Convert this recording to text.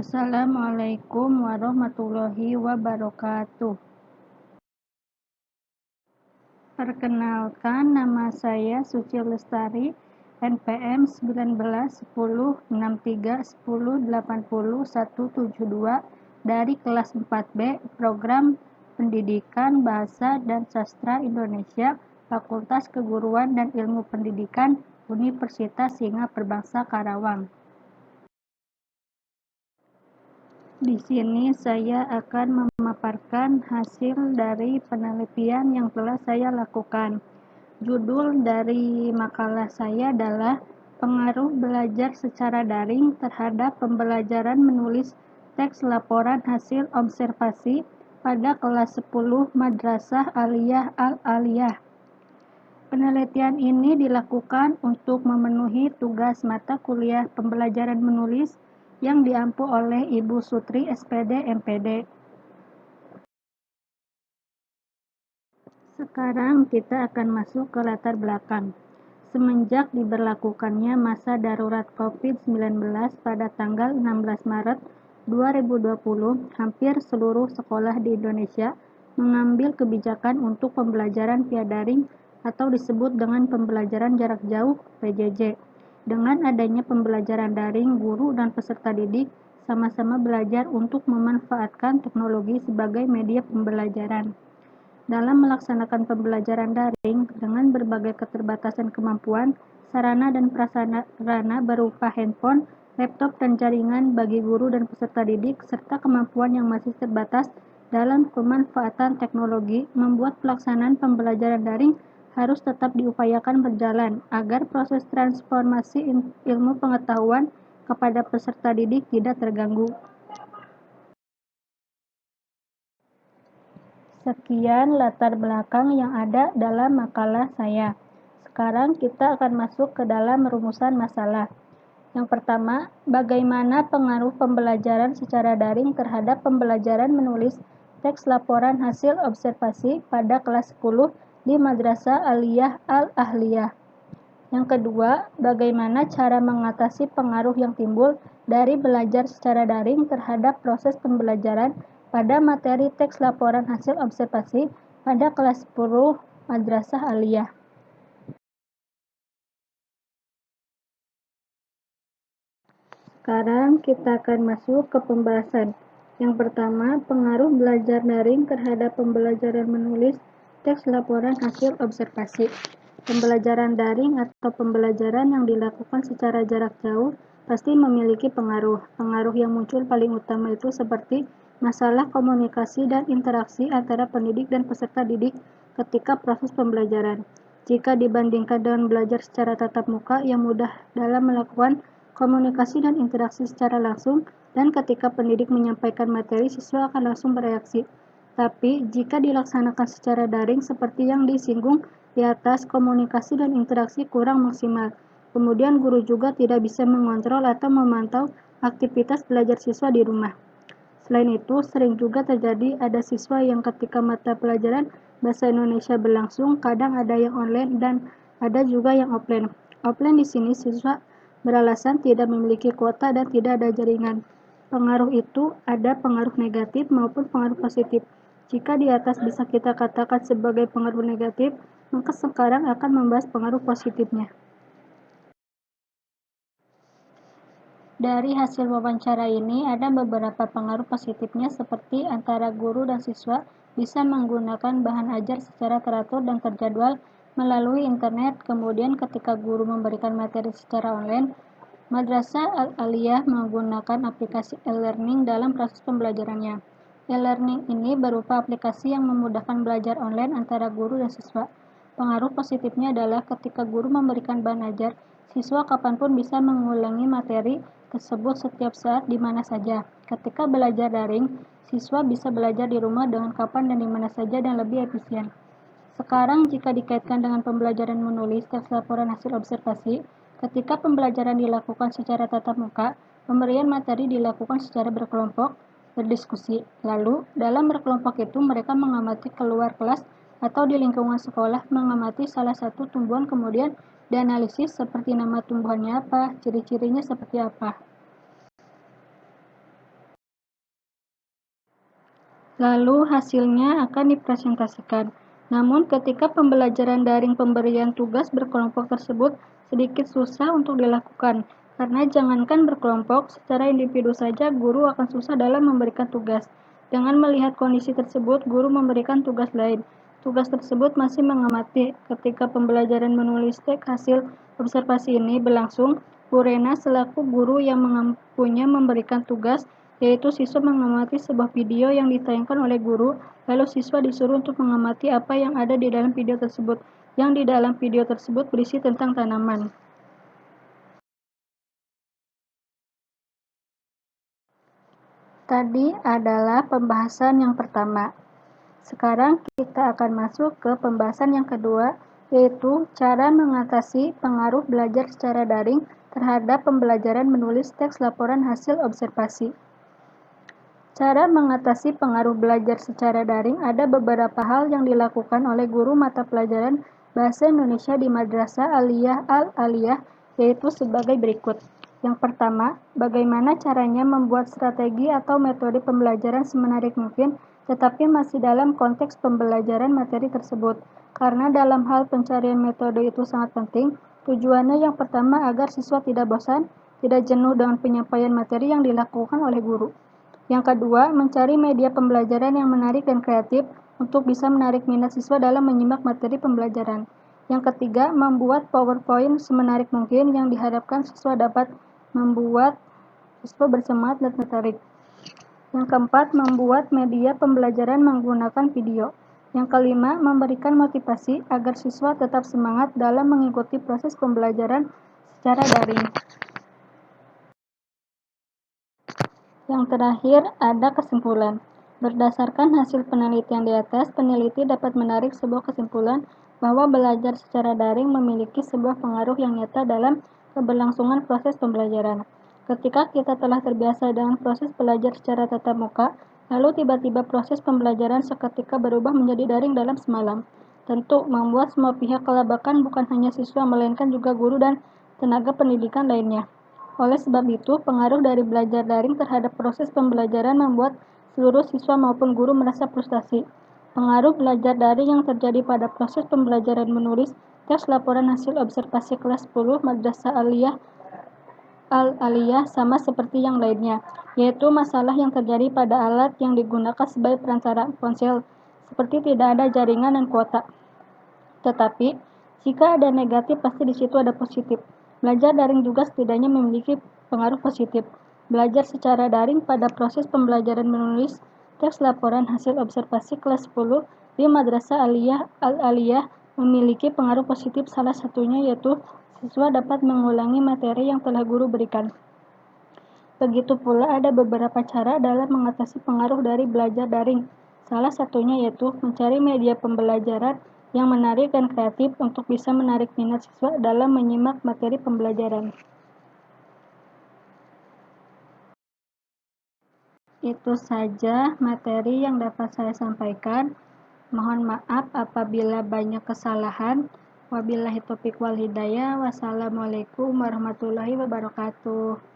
Assalamualaikum warahmatullahi wabarakatuh. Perkenalkan, nama saya Suci Lestari, NPM 19 1063 1080 dari kelas 4B, Program Pendidikan Bahasa dan Sastra Indonesia, Fakultas Keguruan dan Ilmu Pendidikan, Universitas Singa Perbangsa Karawang. Di sini saya akan memaparkan hasil dari penelitian yang telah saya lakukan. Judul dari makalah saya adalah Pengaruh Belajar Secara Daring Terhadap Pembelajaran Menulis Teks Laporan Hasil Observasi pada Kelas 10 Madrasah Aliyah Al-Aliyah. Penelitian ini dilakukan untuk memenuhi tugas mata kuliah pembelajaran menulis yang diampu oleh Ibu Sutri SPD MPD. Sekarang kita akan masuk ke latar belakang. Semenjak diberlakukannya masa darurat COVID-19 pada tanggal 16 Maret 2020, hampir seluruh sekolah di Indonesia mengambil kebijakan untuk pembelajaran via daring atau disebut dengan pembelajaran jarak jauh (PJJ). Dengan adanya pembelajaran daring, guru dan peserta didik sama-sama belajar untuk memanfaatkan teknologi sebagai media pembelajaran. Dalam melaksanakan pembelajaran daring dengan berbagai keterbatasan kemampuan, sarana dan prasarana berupa handphone, laptop dan jaringan bagi guru dan peserta didik, serta kemampuan yang masih terbatas dalam pemanfaatan teknologi, membuat pelaksanaan pembelajaran daring harus tetap diupayakan berjalan agar proses transformasi ilmu pengetahuan kepada peserta didik tidak terganggu. Sekian latar belakang yang ada dalam makalah saya. Sekarang kita akan masuk ke dalam rumusan masalah. Yang pertama, bagaimana pengaruh pembelajaran secara daring terhadap pembelajaran menulis teks laporan hasil observasi pada kelas 10 di Madrasah Aliyah Al-Ahliyah. Yang kedua, bagaimana cara mengatasi pengaruh yang timbul dari belajar secara daring terhadap proses pembelajaran pada materi teks laporan hasil observasi pada kelas 10 Madrasah Aliyah. Sekarang kita akan masuk ke pembahasan. Yang pertama, pengaruh belajar daring terhadap pembelajaran menulis teks laporan hasil observasi. Pembelajaran daring atau pembelajaran yang dilakukan secara jarak jauh pasti memiliki pengaruh. Pengaruh yang muncul paling utama itu seperti masalah komunikasi dan interaksi antara pendidik dan peserta didik ketika proses pembelajaran. Jika dibandingkan dengan belajar secara tatap muka yang mudah dalam melakukan komunikasi dan interaksi secara langsung, dan ketika pendidik menyampaikan materi, siswa akan langsung bereaksi. Tapi, jika dilaksanakan secara daring seperti yang disinggung di atas, komunikasi dan interaksi kurang maksimal. Kemudian guru juga tidak bisa mengontrol atau memantau aktivitas belajar siswa di rumah. Selain itu, sering juga terjadi ada siswa yang ketika mata pelajaran bahasa Indonesia berlangsung, kadang ada yang online dan ada juga yang offline. Offline di sini siswa beralasan tidak memiliki kuota dan tidak ada jaringan. Pengaruh itu ada pengaruh negatif maupun pengaruh positif. Jika di atas bisa kita katakan sebagai pengaruh negatif, maka sekarang akan membahas pengaruh positifnya. Dari hasil wawancara ini ada beberapa pengaruh positifnya seperti antara guru dan siswa bisa menggunakan bahan ajar secara teratur dan terjadwal melalui internet. Kemudian ketika guru memberikan materi secara online, Madrasah Al-Aliyah menggunakan aplikasi e-learning dalam proses pembelajarannya. E-learning ini berupa aplikasi yang memudahkan belajar online antara guru dan siswa. Pengaruh positifnya adalah ketika guru memberikan bahan ajar, siswa kapanpun bisa mengulangi materi tersebut setiap saat di mana saja. Ketika belajar daring, siswa bisa belajar di rumah dengan kapan dan di mana saja dan lebih efisien. Sekarang jika dikaitkan dengan pembelajaran menulis teks laporan hasil observasi, ketika pembelajaran dilakukan secara tatap muka, pemberian materi dilakukan secara berkelompok, berdiskusi. Lalu, dalam berkelompok itu mereka mengamati keluar kelas atau di lingkungan sekolah mengamati salah satu tumbuhan kemudian dianalisis seperti nama tumbuhannya apa, ciri-cirinya seperti apa. lalu hasilnya akan dipresentasikan. Namun ketika pembelajaran daring pemberian tugas berkelompok tersebut sedikit susah untuk dilakukan, karena jangankan berkelompok, secara individu saja guru akan susah dalam memberikan tugas. Dengan melihat kondisi tersebut, guru memberikan tugas lain. Tugas tersebut masih mengamati. Ketika pembelajaran menulis teks hasil observasi ini berlangsung, Bu Rena selaku guru yang mampunya memberikan tugas, yaitu siswa mengamati sebuah video yang ditayangkan oleh guru, lalu siswa disuruh untuk mengamati apa yang ada di dalam video tersebut, yang di dalam video tersebut berisi tentang tanaman. Tadi adalah pembahasan yang pertama. Sekarang kita akan masuk ke pembahasan yang kedua, yaitu cara mengatasi pengaruh belajar secara daring terhadap pembelajaran menulis teks laporan hasil observasi. Cara mengatasi pengaruh belajar secara daring ada beberapa hal yang dilakukan oleh guru mata pelajaran Bahasa Indonesia di Madrasah Aliyah Al-Aliyah, yaitu sebagai berikut. Yang pertama, bagaimana caranya membuat strategi atau metode pembelajaran semenarik mungkin, tetapi masih dalam konteks pembelajaran materi tersebut. Karena dalam hal pencarian metode itu sangat penting, tujuannya yang pertama agar siswa tidak bosan, tidak jenuh dengan penyampaian materi yang dilakukan oleh guru. Yang kedua, mencari media pembelajaran yang menarik dan kreatif untuk bisa menarik minat siswa dalam menyimak materi pembelajaran. Yang ketiga, membuat PowerPoint semenarik mungkin yang diharapkan siswa dapat membuat siswa bersemangat dan tertarik. Yang keempat, membuat media pembelajaran menggunakan video. Yang kelima, memberikan motivasi agar siswa tetap semangat dalam mengikuti proses pembelajaran secara daring. Yang terakhir, ada kesimpulan. Berdasarkan hasil penelitian di atas, peneliti dapat menarik sebuah kesimpulan bahwa belajar secara daring memiliki sebuah pengaruh yang nyata dalam keberlangsungan proses pembelajaran. Ketika kita telah terbiasa dengan proses belajar secara tatap muka, lalu tiba-tiba proses pembelajaran seketika berubah menjadi daring dalam semalam. Tentu, membuat semua pihak kelabakan bukan hanya siswa, melainkan juga guru dan tenaga pendidikan lainnya. Oleh sebab itu, pengaruh dari belajar daring terhadap proses pembelajaran membuat seluruh siswa maupun guru merasa frustasi. Pengaruh belajar daring yang terjadi pada proses pembelajaran menulis teks laporan hasil observasi kelas 10 Madrasah Aliyah Al-Aliyah sama seperti yang lainnya, yaitu masalah yang terjadi pada alat yang digunakan sebagai perantara ponsel, seperti tidak ada jaringan dan kuota. Tetapi, jika ada negatif, pasti di situ ada positif. Belajar daring juga setidaknya memiliki pengaruh positif. Belajar secara daring pada proses pembelajaran menulis teks laporan hasil observasi kelas 10 di Madrasah Aliyah Al-Aliyah memiliki pengaruh positif, salah satunya yaitu siswa dapat mengulangi materi yang telah guru berikan. Begitu pula ada beberapa cara dalam mengatasi pengaruh dari belajar daring. Salah satunya yaitu mencari media pembelajaran yang menarik dan kreatif untuk bisa menarik minat siswa dalam menyimak materi pembelajaran. Itu saja materi yang dapat saya sampaikan. Mohon maaf apabila banyak kesalahan. Wabillahi taufiq wal hidayah. Wassalamualaikum warahmatullahi wabarakatuh.